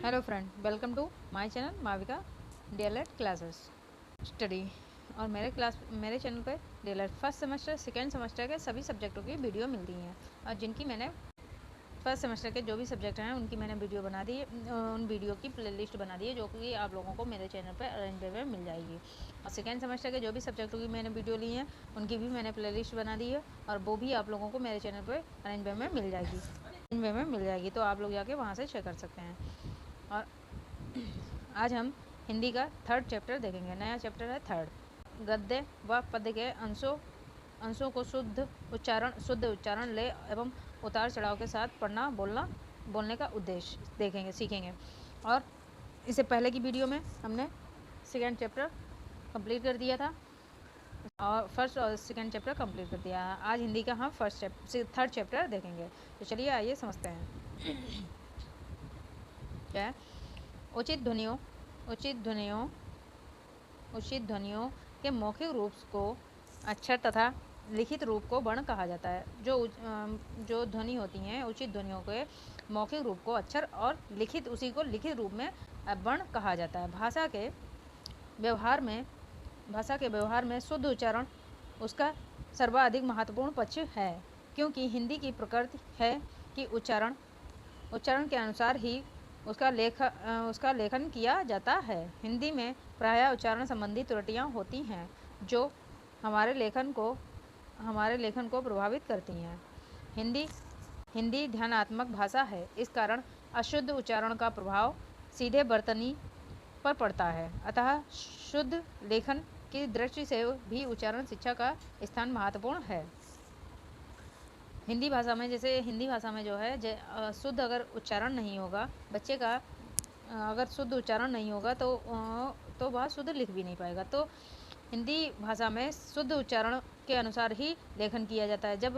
Hello friend, welcome to my channel Mavika DElEd classes study. और मेरे channel पे DElEd first semester second semester के सभी सब्जेक्टों की वीडियो मिलती हैं। और जिनकी मैंने फर्स्ट सेमेस्टर के जो भी सब्जेक्ट हैं उनकी मैंने वीडियो बना दी है, उन वीडियो की प्लेलिस्ट बना दी है, जो कि आप लोगों को मेरे चैनल पर अरेंज वे में मिल जाएगी। और सेकेंड सेमेस्टर के जो भी सब्जेक्टों की मैंने वीडियो ली है उनकी भी मैंने प्लेलिस्ट बना दी है, और वो भी आप लोगों को मेरे चैनल पर अरेंज वे में मिल जाएगी। तो आप लोग जाके वहाँ से चेक कर सकते हैं। और आज हम हिंदी का थर्ड चैप्टर देखेंगे। नया चैप्टर है थर्ड। गद्य व पद्य के अंशों को शुद्ध उच्चारण ले एवं उतार चढ़ाव के साथ पढ़ना बोलने का उद्देश्य सीखेंगे। और इससे पहले की वीडियो में हमने सेकेंड चैप्टर कंप्लीट कर दिया था और फर्स्ट और सेकेंड चैप्टर कंप्लीट कर दिया। आज हिंदी का हम थर्ड चैप्टर देखेंगे। तो चलिए आइए समझते हैं। क्या है? उचित ध्वनियों के मौखिक रूप को अक्षर तथा लिखित रूप को वर्ण कहा जाता है। जो ध्वनि होती हैं, उचित ध्वनियों के मौखिक रूप को अक्षर और उसी को लिखित रूप में वर्ण कहा जाता है। भाषा के व्यवहार में शुद्ध उच्चारण उसका सर्वाधिक महत्वपूर्ण पक्ष है, क्योंकि हिंदी की प्रकृति है कि उच्चारण के अनुसार ही उसका लेखन किया जाता है। हिंदी में प्रायः उच्चारण संबंधी त्रुटियां होती हैं जो हमारे लेखन को प्रभावित करती हैं। हिंदी ध्यानात्मक भाषा है, इस कारण अशुद्ध उच्चारण का प्रभाव सीधे वर्तनी पर पड़ता है। अतः शुद्ध लेखन की दृष्टि से भी उच्चारण शिक्षा का स्थान महत्वपूर्ण है। हिंदी भाषा में जो है शुद्ध अगर उच्चारण नहीं होगा, बच्चे का अगर शुद्ध उच्चारण नहीं होगा तो वह शुद्ध लिख भी नहीं पाएगा। तो हिंदी भाषा में शुद्ध उच्चारण के अनुसार ही लेखन किया जाता है। जब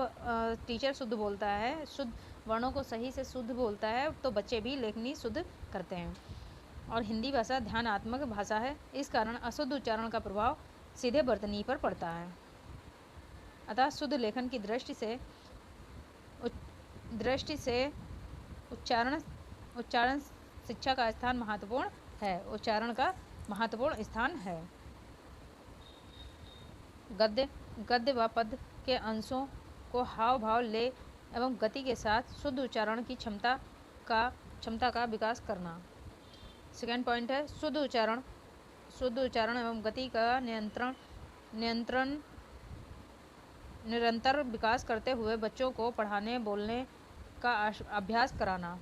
टीचर शुद्ध बोलता है, शुद्ध वर्णों को सही से शुद्ध बोलता है, तो बच्चे भी लेखनी शुद्ध करते हैं। और हिंदी भाषा ध्यानात्मक भाषा है, इस कारण अशुद्ध उच्चारण का प्रभाव सीधे वर्तनी पर पड़ता है। अतः शुद्ध लेखन की दृष्टि से उच्चारण शिक्षा का स्थान महत्वपूर्ण है। उच्चारण का महत्वपूर्ण स्थान है। गद्य व पद्य के अंशों को हाव भाव ले एवं गति के साथ शुद्ध उच्चारण की क्षमता का विकास करना। सेकेंड पॉइंट है शुद्ध उच्चारण एवं गति का निरंतर विकास करते हुए बच्चों को पढ़ाने बोलने का अभ्यास कराना।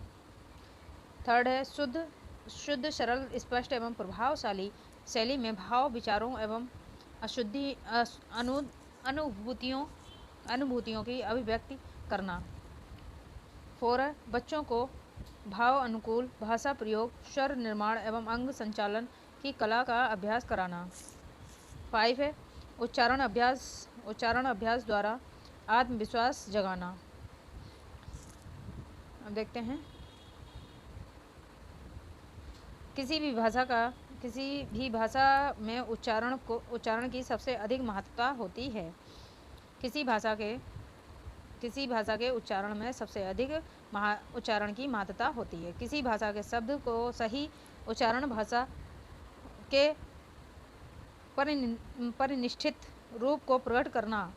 थर्ड है शुद्ध सरल स्पष्ट एवं प्रभावशाली शैली में भाव विचारों एवं अनुभूतियों की अभिव्यक्ति करना। 4 है बच्चों को भाव अनुकूल भाषा प्रयोग, स्वर निर्माण एवं अंग संचालन की कला का अभ्यास कराना। 5 है उच्चारण अभ्यास द्वारा आत्मविश्वास जगाना। अब देखते हैं किसी भी भाषा में उच्चारण की सबसे अधिक महत्वता होती है। किसी भाषा के उच्चारण में सबसे अधिक उच्चारण की महत्वता होती है। किसी भाषा के शब्द को सही उच्चारण भाषा के परिनिष्ठित रूप को प्रकट करना।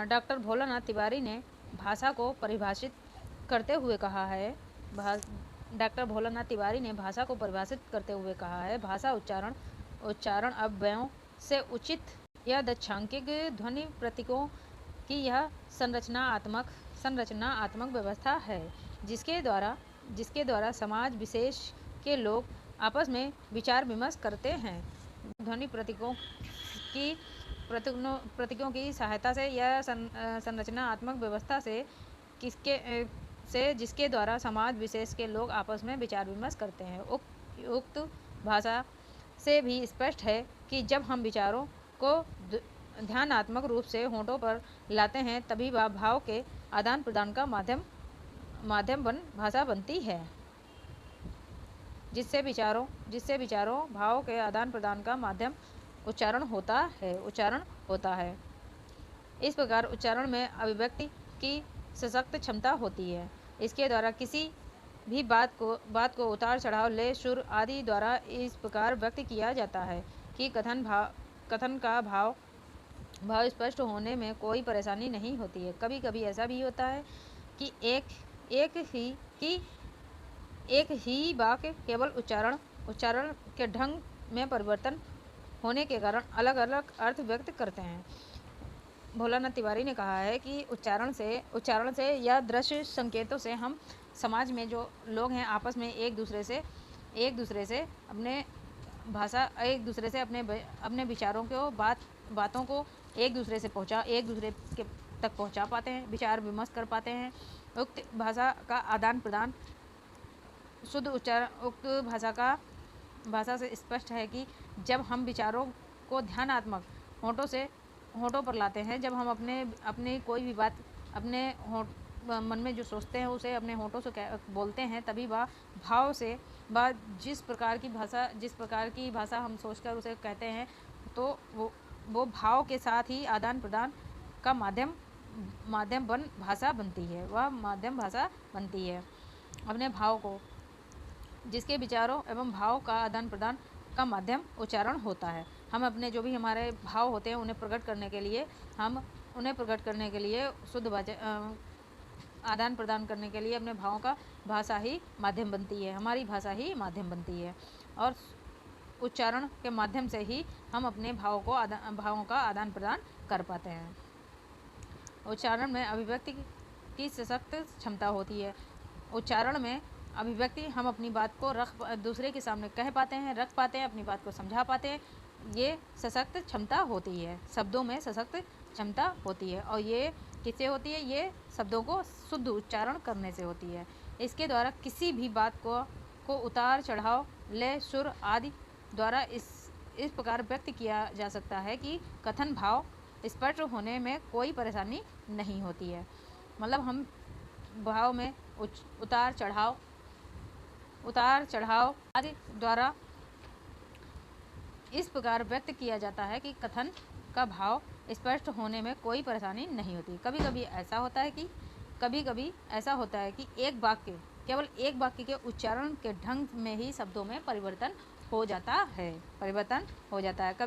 डॉक्टर भोलानाथ तिवारी ने भाषा को परिभाषित करते हुए कहा है भाषा उच्चारण अव्ययों से उचित या दक्षांकिक ध्वनि प्रतीकों की यह संरचनात्मक व्यवस्था है, जिसके द्वारा समाज विशेष के लोग आपस में विचार विमर्श करते हैं। ध्वनि प्रतीकों की सहायता से यह संरचनात्मक व्यवस्था से जिसके द्वारा समाज विशेष के लोग आपस में विचार विमर्श करते हैं। उक्त भाषा से भी स्पष्ट है कि जब हम विचारों को ध्यानात्मक रूप से होठों पर लाते हैं, तभी वह भाव के आदान प्रदान का भाषा बनती है, जिससे विचारों भाव के आदान प्रदान का माध्यम उच्चारण होता है। इस प्रकार उच्चारण में अभिव्यक्ति की सशक्त क्षमता होती है। इसके द्वारा किसी भी बात को उतार चढ़ाव ले सुर आदि द्वारा इस प्रकार व्यक्त किया जाता है कि कथन का भाव स्पष्ट होने में कोई परेशानी नहीं होती है। कभी कभी ऐसा भी होता है कि एक ही कि एक ही वाक्य केवल उच्चारण के ढंग में परिवर्तन होने के कारण अलग अलग अर्थ व्यक्त करते हैं। भोलानाथ तिवारी ने कहा है कि उच्चारण से या दृश्य संकेतों से हम समाज में जो लोग हैं आपस में एक दूसरे से अपने विचारों को बातों को एक दूसरे के तक पहुंचा पाते हैं, विचार विमर्श कर पाते हैं। उक्त भाषा का आदान प्रदान शुद्ध उक्त भाषा से स्पष्ट है कि जब हम विचारों को ध्यानात्मक होठों पर लाते हैं, जब हम अपने कोई भी बात अपने मन में जो सोचते हैं उसे अपने होठों से बोलते हैं, तभी वह जिस प्रकार की भाषा हम सोचकर उसे कहते हैं, तो वो भाव के साथ ही आदान प्रदान का माध्यम भाषा बनती है। वह माध्यम भाषा बनती है। अपने भाव को, जिसके विचारों एवं भाव का आदान प्रदान का माध्यम उच्चारण होता है। हम अपने जो भी हमारे भाव होते हैं उन्हें प्रकट करने के लिए शुद्ध आदान प्रदान करने के लिए अपने भावों का भाषा ही माध्यम बनती है, हमारी भाषा ही माध्यम बनती है। और उच्चारण के माध्यम से ही हम अपने भावों का आदान प्रदान कर पाते हैं। उच्चारण में अभिव्यक्ति की सशक्त क्षमता होती है। उच्चारण में अभिव्यक्ति हम अपनी बात को दूसरे के सामने कह पाते हैं, रख पाते हैं, अपनी बात को समझा पाते हैं। ये सशक्त क्षमता होती है, शब्दों में सशक्त क्षमता होती है। और ये किससे होती है? ये शब्दों को शुद्ध उच्चारण करने से होती है। इसके द्वारा किसी भी बात को उतार चढ़ाव लय सुर आदि द्वारा इस प्रकार व्यक्त किया जा सकता है कि कथन भाव स्पष्ट होने में कोई परेशानी नहीं होती है। मतलब हम भाव में उतार चढ़ाव आदि द्वारा इस प्रकार व्यक्त किया जाता है कि कथन का भाव स्पष्ट होने में कोई परेशानी नहीं होती। कभी कभी ऐसा होता है कि केवल एक वाक्य के उच्चारण के ढंग में ही शब्दों में परिवर्तन हो जाता है। कभी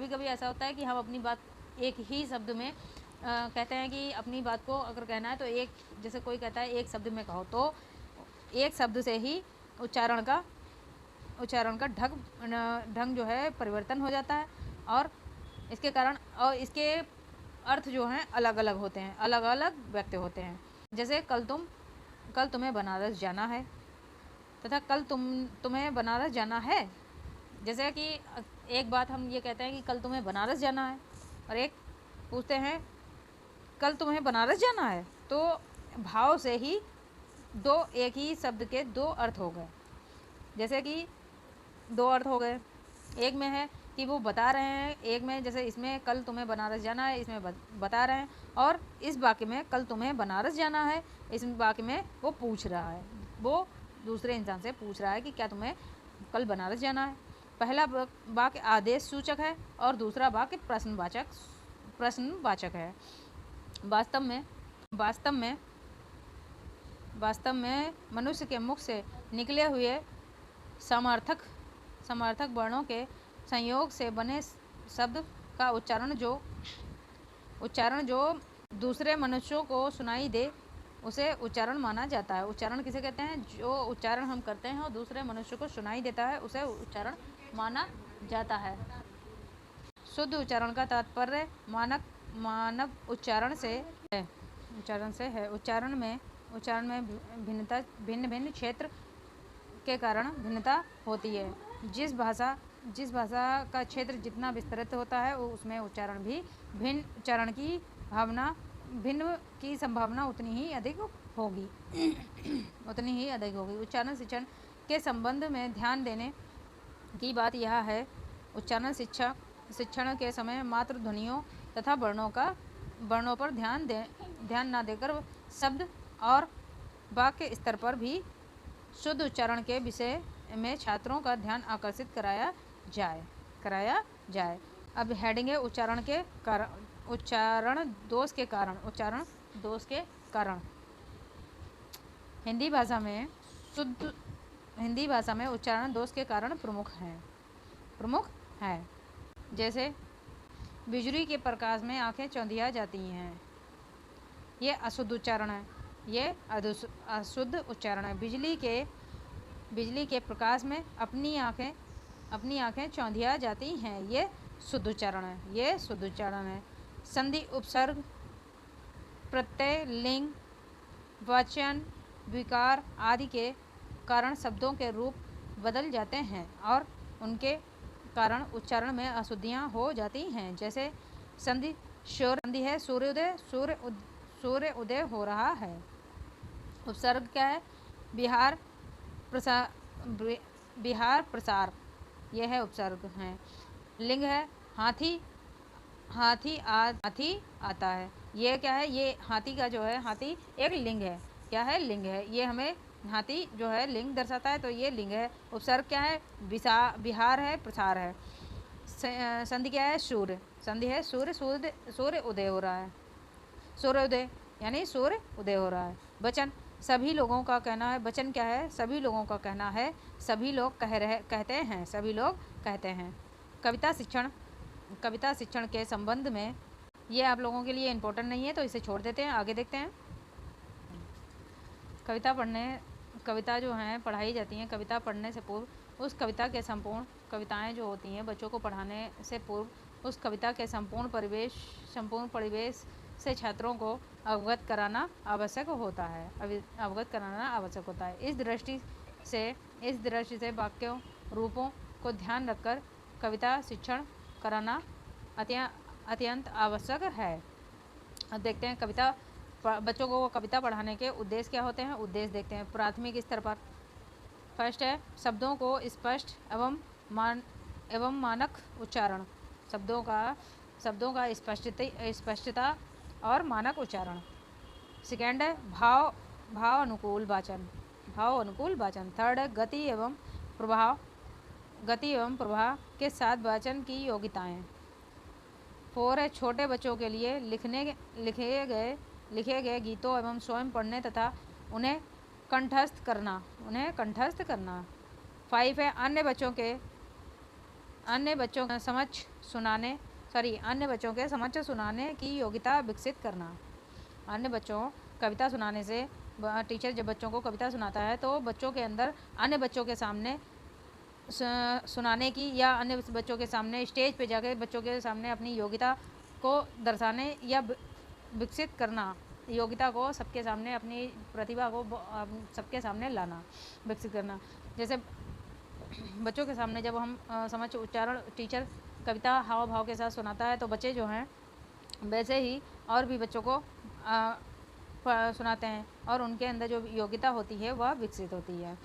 कभी ऐसा होता है कि हम अपनी बात एक ही शब्द में कहते हैं कि अपनी बात को अगर कहना है तो जैसे कोई कहता है एक शब्द में कहो, तो एक शब्द से ही उच्चारण का ढंग जो है परिवर्तन हो जाता है। और इसके अर्थ जो हैं अलग अलग होते हैं, अलग अलग व्यक्त होते हैं। जैसे कल तुम्हें बनारस जाना है तथा कल तुम्हें बनारस जाना है। जैसे कि एक बात हम ये कहते हैं कि कल तुम्हें बनारस जाना है, और एक पूछते हैं कल तुम्हें बनारस जाना है, तो भाव से ही एक ही शब्द के दो अर्थ हो गए। जैसे कि दो अर्थ हो गए, एक में है कि वो बता रहे हैं, एक में जैसे इसमें कल तुम्हें बनारस जाना है, इसमें बता रहे हैं, और इस वाक्य में कल तुम्हें बनारस जाना है, इस वाक्य में वो पूछ रहा है, वो दूसरे इंसान से पूछ रहा है कि क्या तुम्हें कल बनारस जाना है। पहला वाक्य आदेश सूचक है और दूसरा वाक्य प्रश्नवाचक है। वास्तव में मनुष्य के मुख से निकले हुए समार्थक वर्णों के संयोग से बने शब्द का उच्चारण जो दूसरे मनुष्यों को सुनाई दे उसे उच्चारण माना जाता है। उच्चारण किसे कहते हैं? जो उच्चारण हम करते हैं और दूसरे मनुष्य को सुनाई देता है उसे उच्चारण माना जाता है। शुद्ध उच्चारण का तात्पर्य मानव उच्चारण से है। उच्चारण में भिन्न क्षेत्र के कारण भिन्नता होती है। जिस भाषा का क्षेत्र जितना विस्तृत होता है उसमें उच्चारण की संभावना उतनी ही अधिक होगी। उच्चारण शिक्षण के संबंध में ध्यान देने की बात यह है, उच्चारण शिक्षण के समय मात्र ध्वनियों तथा वर्णों पर ध्यान न देकर शब्द और वाक्य स्तर पर भी शुद्ध उच्चारण के विषय में छात्रों का ध्यान आकर्षित कराया जाए। अब हेडिंग है उच्चारण दोष के कारण। हिंदी भाषा में शुद्ध हिंदी भाषा में उच्चारण दोष के कारण प्रमुख है। जैसे बिजली के प्रकाश में आंखें चौंधिया जाती हैं, ये अशुद्ध उच्चारण है। ये अशुद्ध उच्चारण है। बिजली के प्रकाश में अपनी आंखें चौंधिया जाती हैं, ये शुद्ध उच्चारण है। संधि, उपसर्ग, प्रत्यय, लिंग, वचन, विकार आदि के कारण शब्दों के रूप बदल जाते हैं और उनके कारण उच्चारण में अशुद्धियाँ हो जाती हैं। जैसे संधि है सूर्य उदय हो रहा है। उपसर्ग क्या है? बिहार प्रसार, यह है उपसर्ग है। लिंग है हाथी आता है, ये क्या है? ये हाथी का जो है, हाथी एक लिंग है। क्या है? लिंग है। ये हमें हाथी जो है लिंग दर्शाता है, तो ये लिंग है। उपसर्ग क्या है? बिहार है, प्रसार है। संधि क्या है? सूर्य, संधि है सूर्य उदय हो रहा है। सूर्योदय यानी सूर्य उदय हो रहा है। वचन, सभी लोगों का कहना है। वचन क्या है? सभी लोगों का कहना है, सभी लोग कहते हैं। कविता शिक्षण के संबंध में, ये आप लोगों के लिए इम्पोर्टेंट नहीं है तो इसे छोड़ देते हैं, आगे देखते हैं। कविता जो हैं पढ़ाई जाती हैं। कविता पढ़ने से पूर्व उस कविता के संपूर्ण कविताएं जो होती हैं, बच्चों को पढ़ाने से पूर्व उस कविता के संपूर्ण परिवेश से छात्रों को अवगत कराना आवश्यक होता है। इस दृष्टि से वाक्यों, रूपों को ध्यान रखकर कविता शिक्षण कराना अत्यंत आवश्यक है। अब देखते हैं बच्चों को कविता पढ़ाने के उद्देश्य क्या होते हैं। उद्देश्य देखते हैं। प्राथमिक स्तर पर फर्स्ट है शब्दों को स्पष्ट एवं मानक उच्चारण। शब्दों का स्पष्टता और मानक उच्चारण। सेकेंड है भाव अनुकूल वाचन। थर्ड है गति एवं प्रभाव के साथ वाचन की योग्यताएं। 4 है छोटे बच्चों के लिए लिखे गए गीतों एवं स्वयं पढ़ने तथा उन्हें कंठस्थ करना। 5 है अन्य बच्चों के समक्ष सुनाने की योग्यता विकसित करना। अन्य बच्चों कविता सुनाने से, टीचर जब बच्चों को कविता सुनाता है तो बच्चों के अंदर अन्य बच्चों के सामने सुनाने की, या अन्य बच्चों के सामने स्टेज पे जाकर बच्चों के सामने अपनी योग्यता को दर्शाने या विकसित करना, योग्यता को सबके सामने, अपनी प्रतिभा को सबके सामने लाना, विकसित करना। जैसे बच्चों के सामने जब हम समझ उच्चारण टीचर कविता हाव भाव के साथ सुनाता है तो बच्चे जो हैं वैसे ही और भी बच्चों को सुनाते हैं और उनके अंदर जो योग्यता होती है वह विकसित होती है।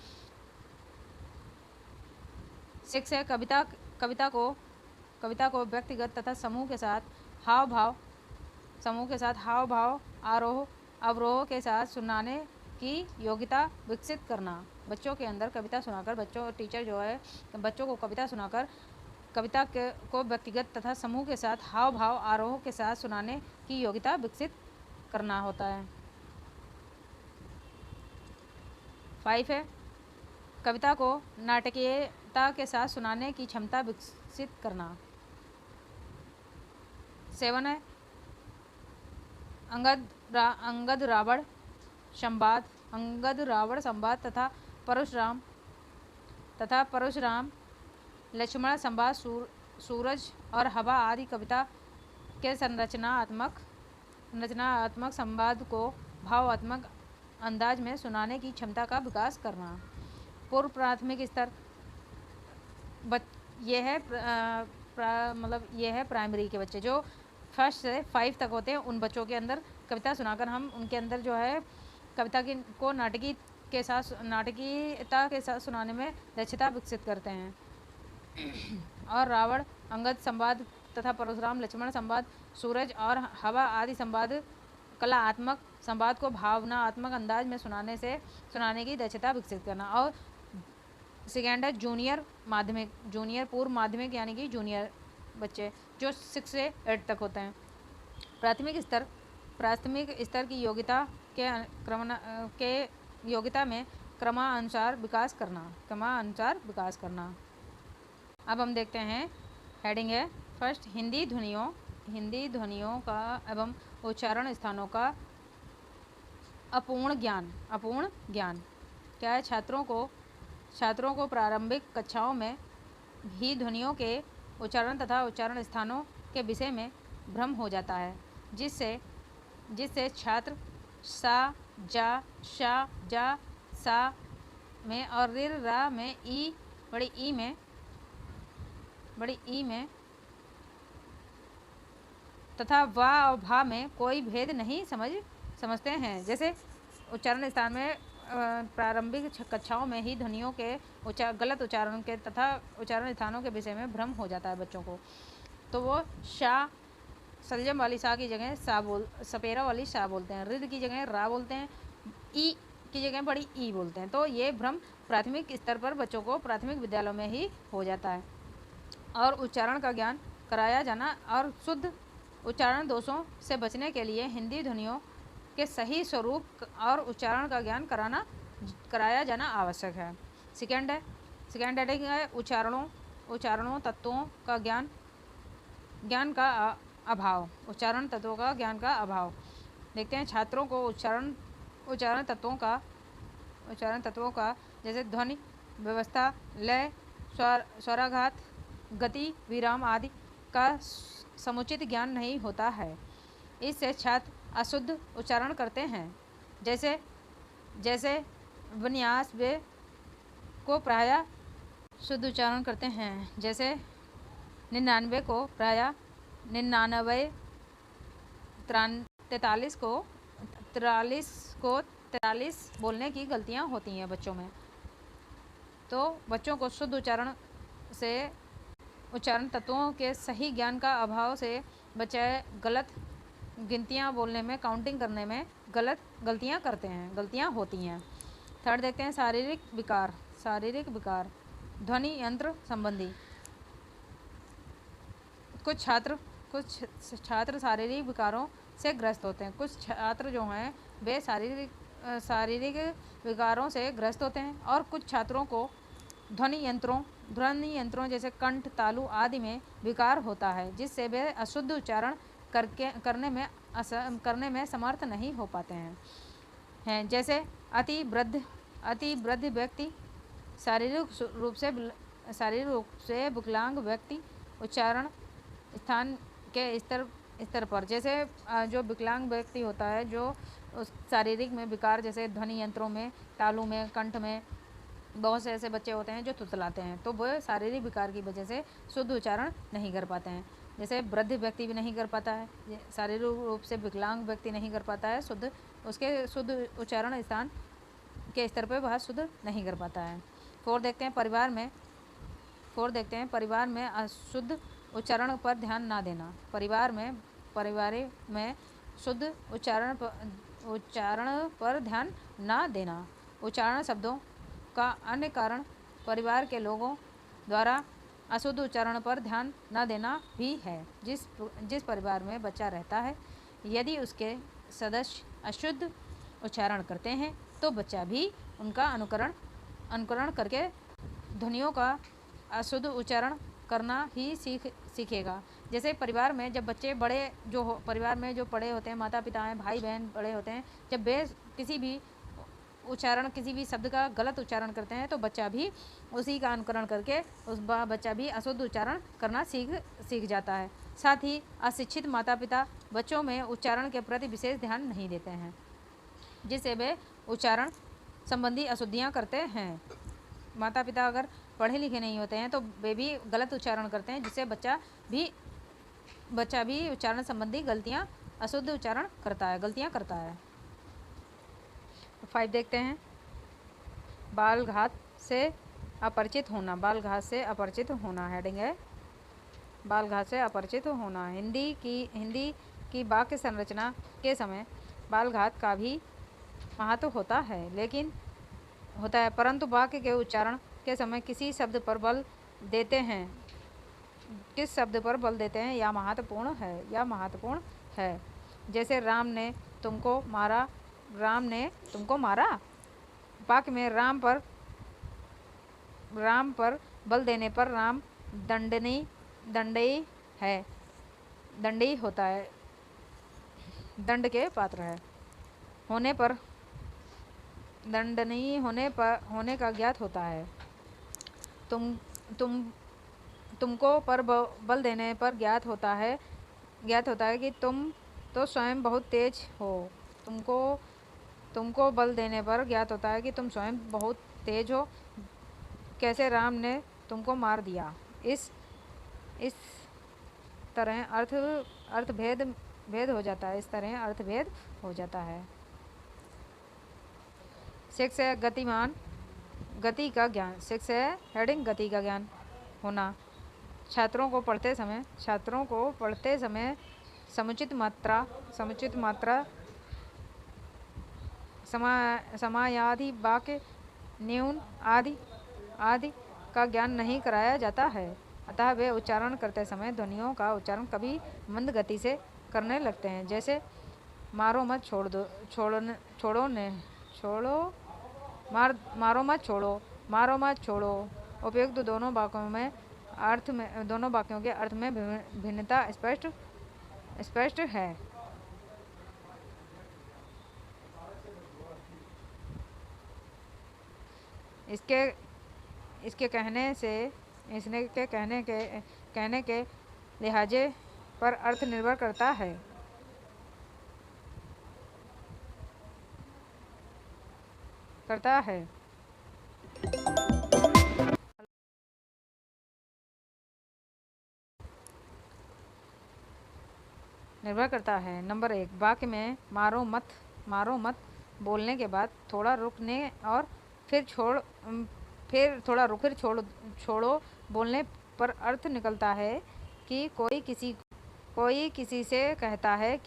6 है कविता को व्यक्तिगत तथा समूह के साथ हाव भाव आरोह अवरोह के साथ सुनाने की योग्यता विकसित करना। बच्चों के अंदर कविता सुनाकर टीचर जो है बच्चों को कविता सुनाकर कविता को व्यक्तिगत तथा समूह के साथ हाव भाव आरोह के साथ सुनाने की योग्यता विकसित करना होता है। 5 है कविता को नाटकीयता के साथ सुनाने की क्षमता विकसित करना। 7 है अंगद रावण संवाद तथा परशुराम लक्ष्मण संवाद, सूरज और हवा आदि कविता के संरचनात्मक संवाद को भावात्मक अंदाज में सुनाने की क्षमता का विकास करना। पूर्व प्राथमिक स्तर यह है प्राइमरी के बच्चे जो 1 से 5 तक होते हैं। उन बच्चों के अंदर कविता सुनाकर हम उनके अंदर जो है कविता को नाटकीयता के साथ सुनाने में दक्षता विकसित करते हैं। और रावण अंगद संवाद तथा परशुराम लक्ष्मण संवाद, सूरज और हवा आदि कलात्मक संवाद को भावनात्मक अंदाज में सुनाने की दक्षता विकसित करना। और सेकेंड है जूनियर पूर्व माध्यमिक यानी कि जूनियर बच्चे जो 6 से 8 तक होते हैं। प्राथमिक स्तर की योग्यता के योग्यता में क्रमानुसार विकास करना। अब हम देखते हैं, हेडिंग है फर्स्ट, हिंदी ध्वनियों का एवं उच्चारण स्थानों का अपूर्ण ज्ञान। क्या है, छात्रों को प्रारंभिक कक्षाओं में ही ध्वनियों के उच्चारण तथा उच्चारण स्थानों के विषय में भ्रम हो जाता है, जिससे छात्र सा, जा, शा, जा, सा में और रिर, रा में, बड़ी ई में तथा वा और भा में कोई भेद नहीं समझते हैं। जैसे उच्चारण स्थान में प्रारंभिक कक्षाओं में ही ध्वनियों के गलत उच्चारण के तथा उच्चारण स्थानों के विषय में भ्रम हो जाता है बच्चों को। तो वो शा, सलजम वाली सा की जगह सपेरा वाली शा बोलते हैं, रिद की जगह रा बोलते हैं, ई की जगह बड़ी ई बोलते हैं। तो ये भ्रम प्राथमिक स्तर पर बच्चों को प्राथमिक विद्यालयों में ही हो जाता है। और उच्चारण का ज्ञान कराया जाना और शुद्ध उच्चारण दोषों से बचने के लिए हिंदी ध्वनियों के सही स्वरूप और उच्चारण का ज्ञान कराया जाना आवश्यक है। सेकेंड हेडिंग है उच्चारणों तत्वों का ज्ञान का अभाव। उच्चारण तत्वों का ज्ञान का अभाव। देखते हैं, छात्रों को उच्चारण तत्वों का जैसे ध्वनि व्यवस्था, लय, स्वराघात, गति, विराम आदि का समुचित ज्ञान नहीं होता है। इससे छात्र अशुद्ध उच्चारण करते हैं। जैसे विन्यास वे को प्रायः शुद्ध उच्चारण करते हैं, जैसे 99 को प्रायः 99, 43 को 43 बोलने की गलतियां होती हैं बच्चों में। तो बच्चों को शुद्ध उच्चारण तत्वों के सही ज्ञान का अभाव से बच्चे गलत गिनतियां बोलने में, काउंटिंग करने में गलतियां होती हैं। थर्ड देखते हैं, शारीरिक विकार ध्वनि यंत्र संबंधी। कुछ छात्र शारीरिक विकारों से ग्रस्त होते हैं। कुछ छात्र जो हैं वे शारीरिक विकारों से ग्रस्त होते हैं और कुछ छात्रों को ध्वनि यंत्रों जैसे कंठ, तालु आदि में विकार होता है, जिससे वे अशुद्ध उच्चारण करने में समर्थ नहीं हो पाते हैं। जैसे अति वृद्ध व्यक्ति, शारीरिक रूप से विकलांग व्यक्ति उच्चारण स्थान के स्तर पर, जैसे जो विकलांग व्यक्ति होता है, जो उस शारीरिक में विकार, जैसे ध्वनि यंत्रों में, तालु में, कंठ में, बहुत से ऐसे बच्चे होते हैं जो तुतलाते हैं, तो वो शारीरिक विकार की वजह से शुद्ध उच्चारण नहीं कर पाते हैं। जैसे वृद्ध व्यक्ति भी नहीं कर पाता है, शारीरिक रूप से विकलांग व्यक्ति नहीं कर पाता है उसके शुद्ध उच्चारण स्थान के स्तर पर वह शुद्ध नहीं कर पाता है। फोर देखते हैं, परिवार में अशुद्ध उच्चारण पर ध्यान ना देना। परिवार में शुद्ध उच्चारण पर ध्यान ना देना। उच्चारण शब्दों का अन्य कारण परिवार के लोगों द्वारा अशुद्ध उच्चारण पर ध्यान न देना भी है। जिस परिवार में बच्चा रहता है, यदि उसके सदस्य अशुद्ध उच्चारण करते हैं तो बच्चा भी उनका अनुकरण करके ध्वनियों का अशुद्ध उच्चारण करना ही सीखेगा। जैसे परिवार में जब बच्चे परिवार में जो बड़े होते हैं, माता पिता हैं, भाई बहन बड़े होते हैं, जब वे किसी भी शब्द का गलत उच्चारण करते हैं तो बच्चा भी उसी का अनुकरण करके बच्चा भी अशुद्ध उच्चारण करना सीख जाता है। साथ ही अशिक्षित माता पिता बच्चों में उच्चारण के प्रति विशेष ध्यान नहीं देते हैं, जिससे वे उच्चारण संबंधी अशुद्धियाँ करते हैं। माता पिता अगर पढ़े लिखे नहीं होते हैं तो वे भी गलत उच्चारण करते हैं, जिससे बच्चा भी उच्चारण संबंधी अशुद्ध उच्चारण गलतियाँ करता है। 5 देखते हैं, बाल घात से अपरिचित होना। हेडिंग है बाल घात से अपरिचित होना। हिंदी की वाक्य संरचना के समय बाल घात का भी महत्व होता है, परंतु वाक्य के उच्चारण के समय किस शब्द पर बल देते हैं यह महत्वपूर्ण है। जैसे राम ने तुमको मारा, वाक्य में राम पर बल देने पर राम दंडनीय है, दंडी होता है, दंड के पात्र है। होने पर दंडनीय होने का ज्ञात होता है। तुमको पर बल देने पर ज्ञात होता है कि तुम तो स्वयं बहुत तेज हो। तुमको बल देने पर ज्ञात होता है कि तुम स्वयं बहुत तेज हो। कैसे राम ने तुमको मार दिया। इस तरह अर्थ भेद हो जाता है। इस तरह अर्थ भेद हो जाता है। 6 है गतिमान, गति का ज्ञान। 6 है हेडिंग गति का ज्ञान होना। छात्रों को पढ़ते समय समुचित मात्रा समायाधि वाक्य न्यून आदि का ज्ञान नहीं कराया जाता है। अतः वे उच्चारण करते समय ध्वनियों का उच्चारण कभी मंद गति से करने लगते हैं, जैसे मारो मत छोड़ो। उपयुक्त दोनों वाक्यों के अर्थ में भिन्नता स्पष्ट है। इसके कहने के लिहाजे पर अर्थ निर्भर करता है। नंबर 1, वाक्य में मारो मत बोलने के बाद थोड़ा रुकने और फिर छोड़ो बोलने पर अर्थ निकलता है कि कोई किसी से कहता है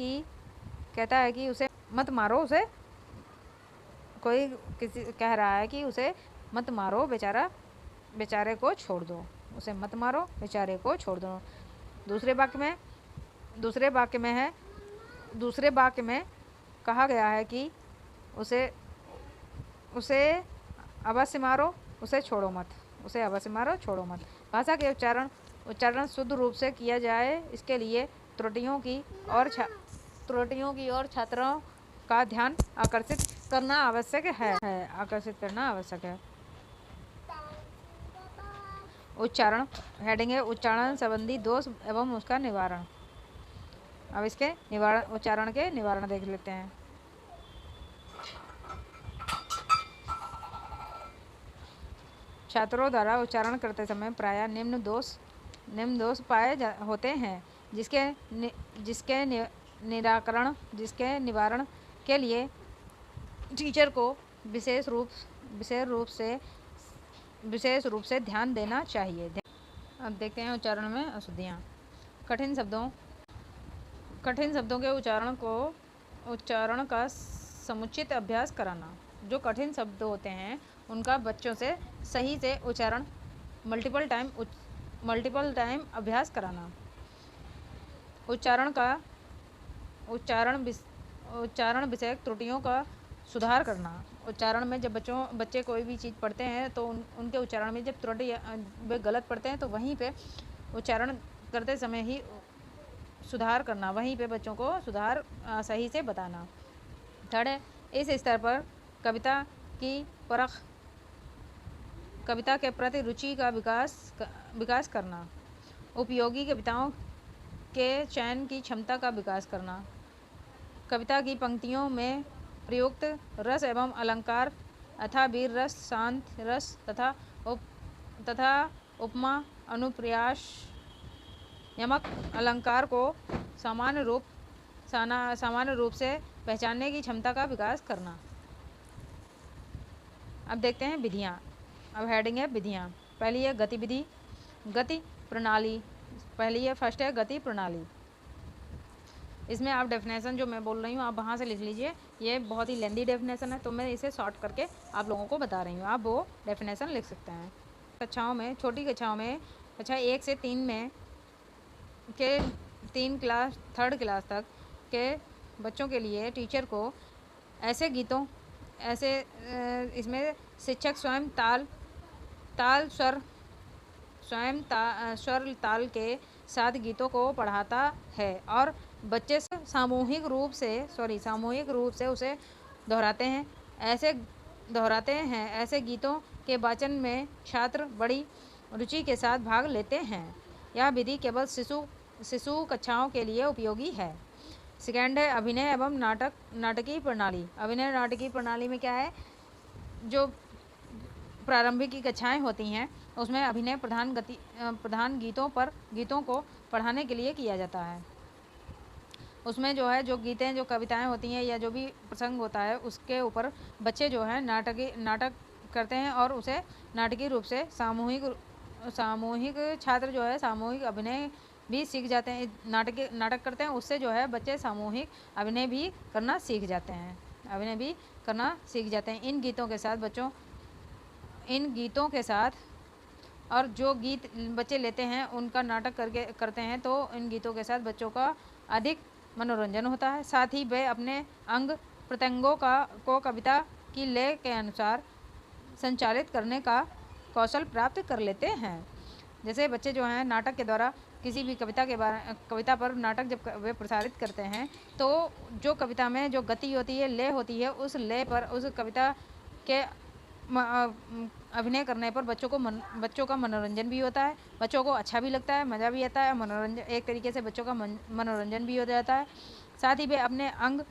कि उसे मत मारो। कोई किसी कह रहा है कि उसे मत मारो, बेचारे को छोड़ दो। उसे मत मारो, बेचारे को छोड़ दो। दूसरे वाक्य में कहा गया है कि उसे अवश्य मारो, उसे छोड़ो मत। भाषा के उच्चारण शुद्ध रूप से किया जाए, इसके लिए त्रुटियों की ओर छात्रों का ध्यान आकर्षित करना आवश्यक है। उच्चारण हेडिंग है उच्चारण संबंधी दोष एवं उसका निवारण। अब इसके उच्चारण के निवारण देख लेते हैं। छात्रों द्वारा उच्चारण करते समय प्रायः निम्न दोष पाए होते हैं, जिसके निवारण के लिए टीचर को विशेष रूप से ध्यान देना चाहिए। अब देखते हैं उच्चारण में अशुद्धियाँ। कठिन शब्दों के उच्चारण का समुचित अभ्यास कराना। जो कठिन शब्द होते हैं उनका बच्चों से सही से उच्चारण मल्टीपल टाइम अभ्यास कराना। उच्चारण विषयक त्रुटियों का सुधार करना। उच्चारण में जब बच्चे कोई भी चीज़ पढ़ते हैं तो उनके उच्चारण में जब त्रुटि वे गलत पढ़ते हैं तो वहीं पे उच्चारण करते समय ही सुधार करना, वहीं पे बच्चों को सुधार सही से बताना। थर्ड है इस स्तर पर कविता के प्रति रुचि का विकास करना। उपयोगी कविताओं के चयन की क्षमता का विकास करना। कविता की पंक्तियों में प्रयुक्त रस एवं अलंकार अथा वीर रस, शांत रस तथा उपमा अनुप्रास यमक अलंकार को सामान्य रूप से पहचानने की क्षमता का विकास करना। अब देखते हैं विधियाँ। अब हेडिंग है विधियाँ। पहली है गतिविधि, गति प्रणाली। फर्स्ट है गति प्रणाली। इसमें आप डेफिनेशन जो मैं बोल रही हूँ आप वहाँ से लिख लीजिए। ये बहुत ही लेंदी डेफिनेशन है तो मैं इसे शॉर्ट करके आप लोगों को बता रही हूँ, आप वो डेफिनेशन लिख सकते हैं। छोटी कक्षाओं में कक्षा 1 से 3 में के 3 क्लास 3rd क्लास तक के बच्चों के लिए टीचर को ऐसे ऐसे इसमें शिक्षक स्वयं ताल ताल स्वर स्वयं स्वर ताल के साथ गीतों को पढ़ाता है और बच्चे सामूहिक रूप से उसे दोहराते हैं। ऐसे गीतों के वाचन में छात्र बड़ी रुचि के साथ भाग लेते हैं। यह विधि केवल शिशु कक्षाओं के लिए उपयोगी है। सेकेंड है अभिनय एवं नाटकीय प्रणाली। अभिनय नाटकीय प्रणाली में क्या है, जो प्रारंभिक की कक्षाएं होती हैं उसमें अभिनय प्रधान गीतों को पढ़ाने के लिए किया जाता है। उसमें जो है जो गीतें जो कविताएं होती हैं या जो भी प्रसंग होता है उसके ऊपर बच्चे जो है नाटक करते हैं और उसे नाटकीय रूप से सामूहिक छात्र जो है सामूहिक अभिनय भी सीख जाते हैं। नाटक करते हैं, उससे जो है बच्चे सामूहिक अभिनय भी करना सीख जाते हैं। इन गीतों के साथ और जो गीत बच्चे लेते हैं उनका नाटक करते हैं तो इन गीतों के साथ बच्चों का अधिक मनोरंजन होता है। साथ ही वे अपने अंग प्रत्यंगों को कविता की लय के अनुसार संचालित करने का कौशल प्राप्त कर लेते हैं। जैसे बच्चे जो हैं नाटक के द्वारा किसी भी कविता पर नाटक जब वे प्रसारित करते हैं तो जो कविता में जो गति होती है, लय होती है, उस लय पर उस कविता के अभिनय करने पर बच्चों का मनोरंजन भी होता है, बच्चों को अच्छा भी लगता है, मज़ा भी आता है, मनोरंजन एक तरीके से बच्चों का मनोरंजन भी हो जाता है। साथ ही वे अपने अंग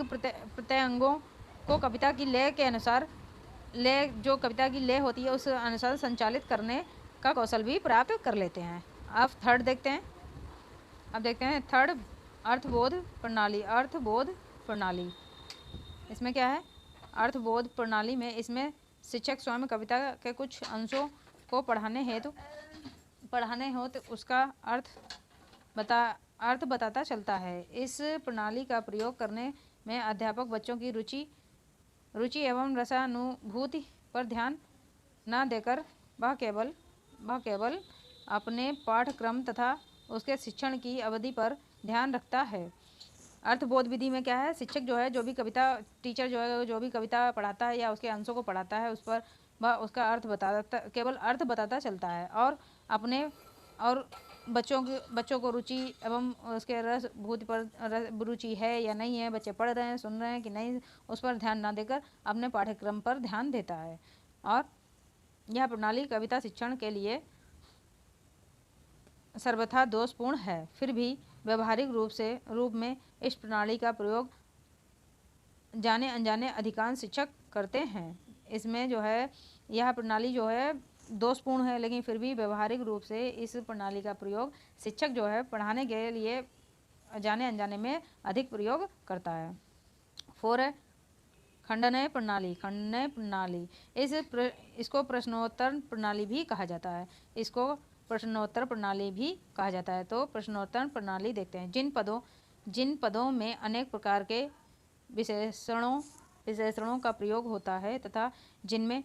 प्रत्यंगों को कविता की लय के अनुसार जो कविता की लय होती है उस अनुसार संचालित करने का कौशल भी प्राप्त कर लेते हैं। अब थर्ड देखते हैं। अब देखते हैं थर्ड अर्थबोध प्रणाली। इसमें क्या है, अर्थबोध प्रणाली में इसमें शिक्षक स्वयं कविता के कुछ अंशों को पढ़ाने हो तो उसका अर्थ बताता चलता है। इस प्रणाली का प्रयोग करने में अध्यापक बच्चों की रुचि एवं रसानुभूति पर ध्यान न देकर वह केवल अपने पाठ्यक्रम तथा उसके शिक्षण की अवधि पर ध्यान रखता है। अर्थबोध विधि में क्या है, शिक्षक जो है टीचर जो है जो भी कविता पढ़ाता है या उसके अंशों को पढ़ाता है उस पर वह उसका केवल अर्थ बताता चलता है और बच्चों को रुचि एवं उसके रसभूति पर रुचि है या नहीं है, बच्चे पढ़ रहे हैं, सुन रहे हैं कि नहीं, उस पर ध्यान ना देकर अपने पाठ्यक्रम पर ध्यान देता है। और यह प्रणाली कविता शिक्षण के लिए सर्वथा दोषपूर्ण है। फिर भी व्यवहारिक रूप में इस प्रणाली का प्रयोग जाने अनजाने अधिकांश शिक्षक करते हैं। इसमें जो है यह प्रणाली जो है दोषपूर्ण है, लेकिन फिर भी व्यवहारिक रूप से इस प्रणाली का प्रयोग शिक्षक जो है पढ़ाने के लिए जाने अनजाने में अधिक प्रयोग करता है। 4 है खंडनय प्रणाली। इसको प्रश्नोत्तर प्रणाली भी कहा जाता है। तो प्रश्नोत्तर प्रणाली देखते हैं। जिन पदों में अनेक प्रकार के विशेषणों का प्रयोग होता है तथा जिनमें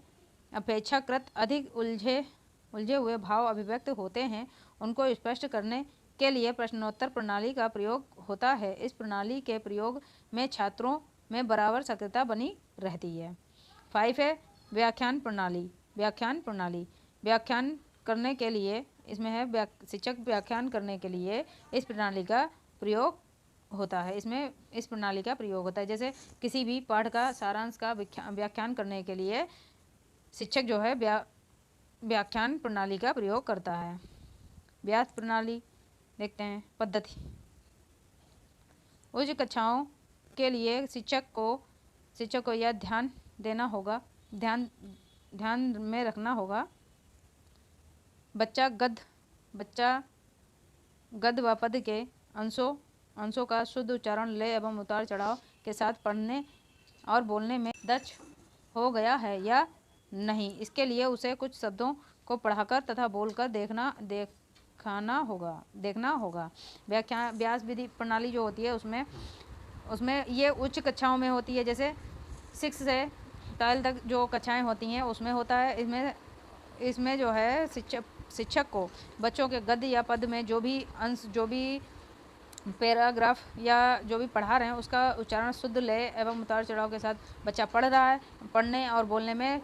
अपेक्षाकृत अधिक उलझे हुए भाव अभिव्यक्त होते हैं, उनको स्पष्ट करने के लिए प्रश्नोत्तर प्रणाली का प्रयोग होता है। इस प्रणाली के प्रयोग में छात्रों में बराबर सक्रियता बनी रहती है। 5 है व्याख्यान प्रणाली। व्याख्यान करने के लिए इसमें है शिक्षक व्याख्यान करने के लिए इस प्रणाली का प्रयोग होता है। जैसे किसी भी पाठ का सारांश का व्याख्यान करने के लिए शिक्षक जो है व्याख्यान प्रणाली का प्रयोग करता है। व्यास प्रणाली देखते हैं। पद्धति उच्च कक्षाओं के लिए शिक्षक को यह ध्यान में रखना होगा, बच्चा गद्य व पद्य के अंशों का शुद्ध उच्चारण, लय एवं उतार चढ़ाव के साथ पढ़ने और बोलने में दक्ष हो गया है या नहीं, इसके लिए उसे कुछ शब्दों को पढ़ाकर तथा बोलकर देखना होगा। व्यास विधि प्रणाली जो होती है उसमें ये उच्च कक्षाओं में होती है। जैसे 6 से 12 तक जो कक्षाएं होती हैं उसमें होता है। इसमें जो है शिक्षक को बच्चों के गद्य या पद्य में जो भी पैराग्राफ या जो भी पढ़ा रहे हैं उसका उच्चारण शुद्ध लय एवं उतार चढ़ाव के साथ बच्चा पढ़ रहा है। पढ़ने और बोलने में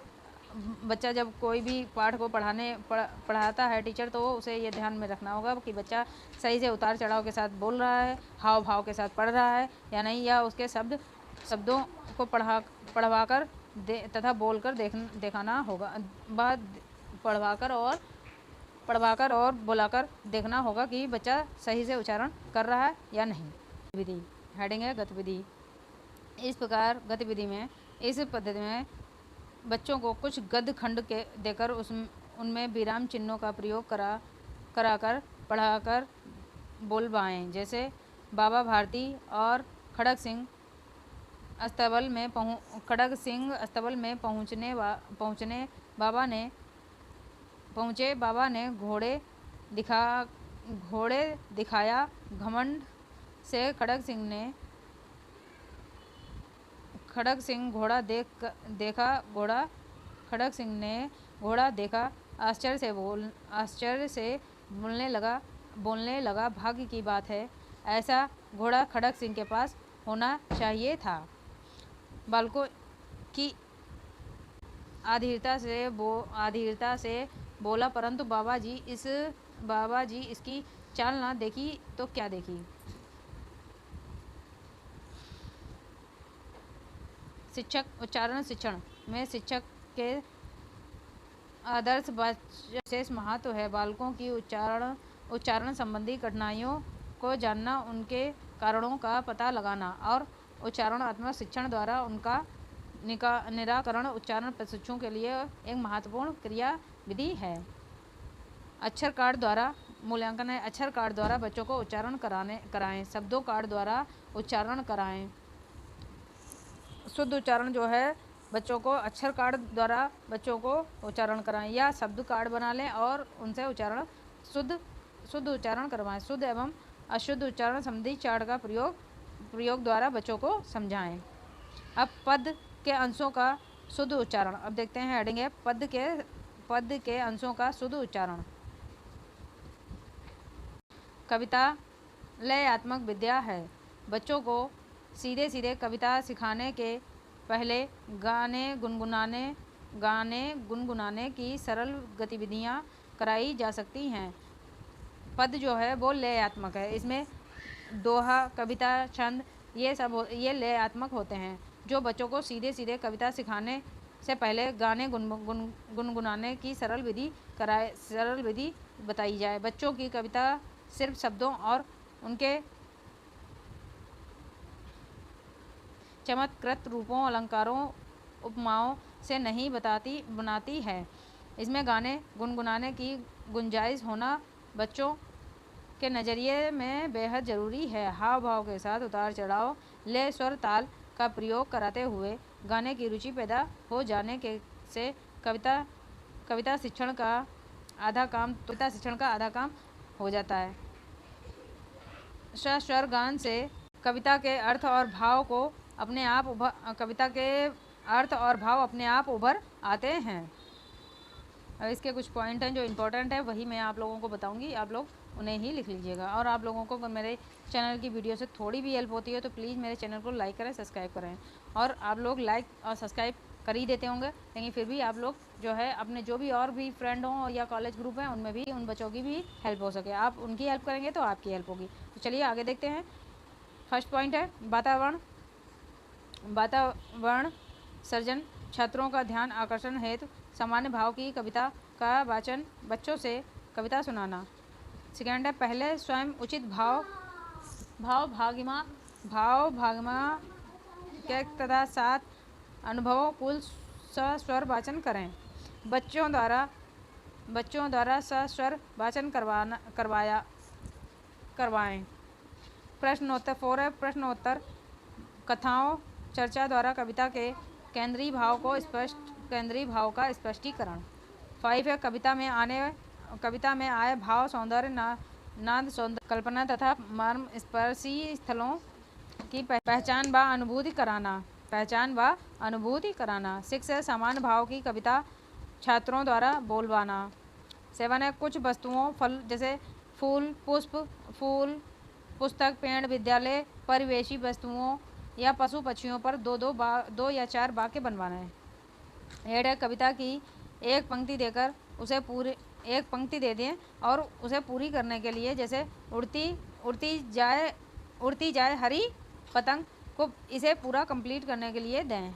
बच्चा जब कोई भी पाठ को पढ़ाता है टीचर, तो उसे ये ध्यान में रखना होगा कि बच्चा सही से उतार चढ़ाव के साथ बोल रहा है, हाव भाव के साथ पढ़ रहा है या नहीं, या उसके शब्दों को पढ़वाकर तथा बोलकर दिखाना होगा। पढ़वाकर और बुलाकर देखना होगा कि बच्चा सही से उच्चारण कर रहा है या नहीं। गतिविधि, हेडिंग है गतिविधि। इस प्रकार गतिविधि में इस पद्धति में बच्चों को कुछ गद्य खंड के देकर उनमें विराम चिन्हों का प्रयोग कराकर पढ़ाकर बोलवाएं। जैसे बाबा भारती और खड़ग सिंह अस्तबल में बाबा ने घोड़े दिखाया घमंड से खड़ग सिंह घोड़ा देखा आश्चर्य से बोलने लगा भाग्य की बात है, ऐसा घोड़ा खड़ग सिंह के पास होना चाहिए था। बालकों की आधीरता से बोला, परंतु बाबा जी इसकी चाल ना देखी तो क्या देखी। शिक्षक उच्चारण शिक्षण में शिक्षक के आदर्श विशेष महत्व है। बालकों की उच्चारण संबंधी कठिनाइयों को जानना, उनके कारणों का पता लगाना और उच्चारणात्मक शिक्षण द्वारा उनका निराकरण उच्चारण प्रशिक्षुओं के लिए एक महत्वपूर्ण क्रिया विधि है। अक्षर कार्ड द्वारा मूल्यांकन है। अक्षर कार्ड द्वारा बच्चों को उच्चारण कराएं। शब्दों कार्ड द्वारा उच्चारण कराएं। शुद्ध उच्चारण जो है बच्चों को अक्षर कार्ड द्वारा बच्चों को उच्चारण कराएं या शब्द कार्ड बना लें और उनसे उच्चारण शुद्ध उच्चारण करवाएं। शुद्ध एवं अशुद्ध उच्चारण संबंधी चार्ट का प्रयोग द्वारा बच्चों को समझाएं। अब पद के अंशों का शुद्ध उच्चारण। अब देखते हैं, हेडिंग है पद के अंशों का शुद्ध उच्चारण। कविता लयात्मक विद्या है। बच्चों को सीधे कविता सिखाने के पहले गाने गुनगुनाने की सरल गतिविधियां कराई जा सकती हैं। पद जो है वो लयात्मक है। इसमें दोहा, कविता, छंद ये लयात्मक होते हैं। जो बच्चों को सीधे कविता सिखाने से पहले गाने गुनगुनाने की सरल विधि बताई जाए। बच्चों की कविता सिर्फ शब्दों और उनके चमत्कृत रूपों, अलंकारों, उपमाओं से नहीं बनाती है। इसमें गाने गुनगुनाने की गुंजाइश होना बच्चों के नज़रिए में बेहद ज़रूरी है। हाव भाव के साथ उतार चढ़ाव, लय, स्वर, ताल का प्रयोग कराते हुए गाने की रुचि पैदा हो जाने से कविता शिक्षण का आधा काम हो जाता है। स्वर गान से कविता के अर्थ और भाव अपने आप उभर आते हैं। अब इसके कुछ पॉइंट हैं जो इम्पोर्टेंट है, वही मैं आप लोगों को बताऊंगी, आप लोग उन्हें ही लिख लीजिएगा। और आप लोगों को मेरे चैनल की वीडियो से थोड़ी भी हेल्प होती है तो प्लीज़ मेरे चैनल को लाइक करें, सब्सक्राइब करें। और आप लोग लाइक और सब्सक्राइब कर ही देते होंगे, लेकिन फिर भी आप लोग जो है अपने जो भी और भी फ्रेंड हों या कॉलेज ग्रुप हैं उनमें भी उन बच्चों की भी हेल्प हो सके। आप उनकी हेल्प करेंगे तो आपकी हेल्प होगी। तो चलिए आगे देखते हैं। फर्स्ट पॉइंट है वातावरण सर्जन। छात्रों का ध्यान आकर्षण हेतु सामान्य भाव की कविता का वाचन, बच्चों से कविता सुनाना। सेकेंड है पहले स्वयं उचित भाव भागिमा के तथा सात अनुभवों कुल सस्वर वाचन करें। बच्चों द्वारा सस्वर वाचन करवाएं। प्रश्नोत्तर 4 है प्रश्नोत्तर कथाओं चर्चा द्वारा कविता के केंद्रीय भाव का स्पष्टीकरण। 5 है कविता में आए भाव, सौंदर्य, नाद, सौंदर्य, कल्पना तथा मर्म स्पर्शी स्थलों की पहचान व अनुभूति कराना। 6 है समान भाव की कविता छात्रों द्वारा बोलवाना। 7 है कुछ वस्तुओं, फल जैसे फूल, पुष्प, फूल, पुस्तक, पेड़, विद्यालय, परिवेशी वस्तुओं या पशु पक्षियों पर दो या चार वाक्य बनवाना है। ऐड है कविता की एक पंक्ति देकर उसे पूरी एक पंक्ति दे दें और उसे पूरी करने के लिए जैसे उड़ती जाए हरी पतंग को इसे पूरा कंप्लीट करने के लिए दें।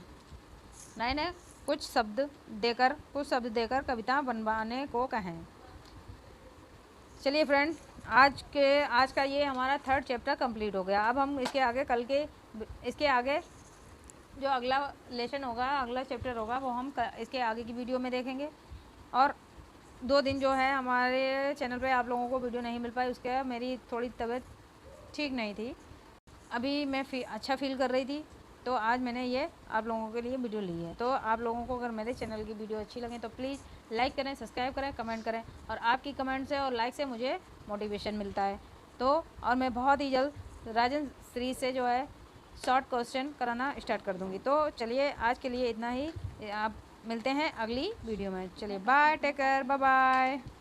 9 है कुछ शब्द देकर कविता बनवाने को कहें। चलिए फ्रेंड, आज का ये हमारा 3rd चैप्टर कंप्लीट हो गया। अब हम इसके आगे जो अगला लेसन होगा, अगला चैप्टर होगा, वो हम इसके आगे की वीडियो में देखेंगे। और 2 दिन जो है हमारे चैनल पे आप लोगों को वीडियो नहीं मिल पाई, उसके मेरी थोड़ी तबीयत ठीक नहीं थी, अभी मैं अच्छा फील कर रही थी, तो आज मैंने ये आप लोगों के लिए वीडियो ली है। तो आप लोगों को अगर मेरे चैनल की वीडियो अच्छी लगे तो प्लीज़ लाइक करें, सब्सक्राइब करें, कमेंट करें, और आपकी कमेंट से और लाइक से मुझे मोटिवेशन मिलता है। तो और मैं बहुत ही जल्द राजन श्री से जो है शॉर्ट क्वेश्चन कराना स्टार्ट कर दूँगी। तो चलिए आज के लिए इतना ही, आप मिलते हैं अगली वीडियो में। चलिए bye, take care, bye bye.